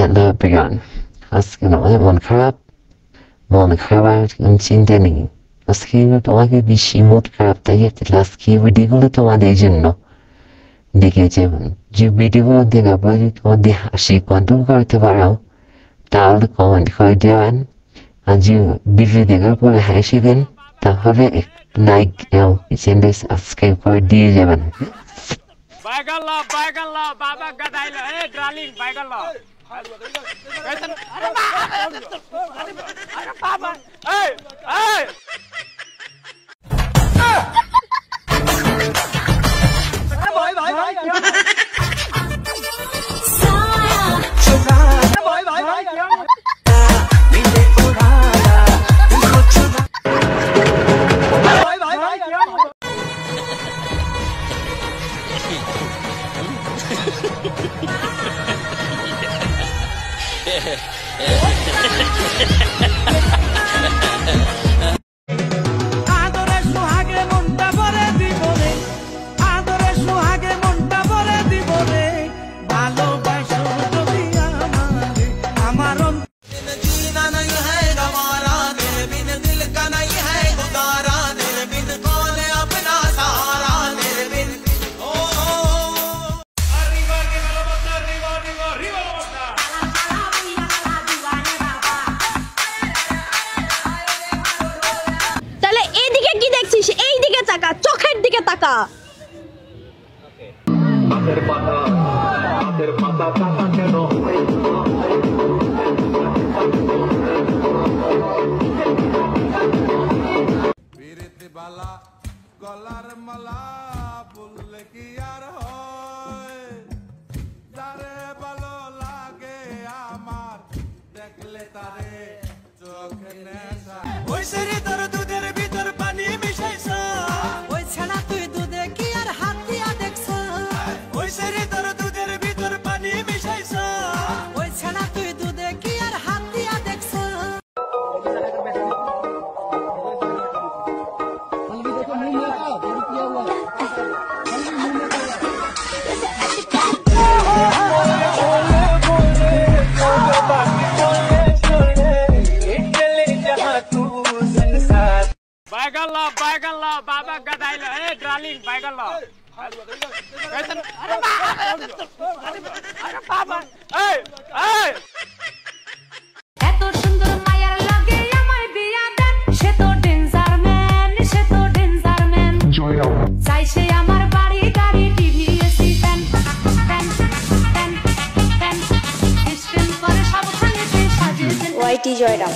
Hello everyone. আজকে আমাদের মন খারাপ চিন্তা নেই। আজকে তোমাকে বেশি মন খারাপ তাই আজকে ভিডিওগুলো তোমাদের জন্য দেখে যাবেন। যে ভিডিওগুলো দেখার পর যদি তোমাদের হাসি কন্ট্রোল করতে পারো তাহলে কমেন্ট করে দেবেন। আর যে ভিডিও দেখার পরে হাসিবেন তাহলে লাইক এবং চ্যানেল সাবস্ক্রাইব করে দিয়ে যাবেন। बाबा गदाइला ए डार्लिंग बाइगल्ला अरे बाबा ए भाई भाई भाई साया चुका भाई भाई भाई नीले उड़ाला तुझको चुका भाई भाई भाई আদরে সোহাগে মনটা ভরে দিব রে, আদরে সোহাগে মনটা ভরে দিব রে, ভালোবাসো যদি আমারে আমার দিন जीना नहीं है गवारा, तेरे बिन दिल का नहीं है गुजारा, तेरे बिन कौन अपना सहारा, तेरे बिन ओ arriba que no lo basta, arriba arriba arriba lo basta। তাহলে এইদিকে কি দেখছিস? এইদিকে তাকা, চোখের দিকে তাকা। হাতের পাতা পাতা কেন বিরিতি বালা গলার মালা বললে কি আর হয়, যারে ভালো লাগে আমার দেখলে তারে চোখে নেশা। ওই সেরি তোর দুধের ভিতর পানি মিশাইছ, ওই ছাড়া তুই দুধে কি আর হাত দিয়া দেখছ, ওই সেরি তোর দুধের ভিতর পানি মিশাইছ, ওই ছাড়া তুই দুধে কি আর হাত দিয়া দেখছ। बाइगल्ला बाबा गदाइला ए डार्लिंग बाइगल्ला अरे बाबा ए এত সুন্দর মায়ার লাগে আমার বিয়া দেন, সে তো ডেঞ্জার ম্যান, সে তো ডেঞ্জার ম্যান। চাই সে আমার বাড়ি গাড়ি TV AC fan fan fan fan system করে সবখানে সে সাজিয়েছেন। ওয়াইটি জয়রাম।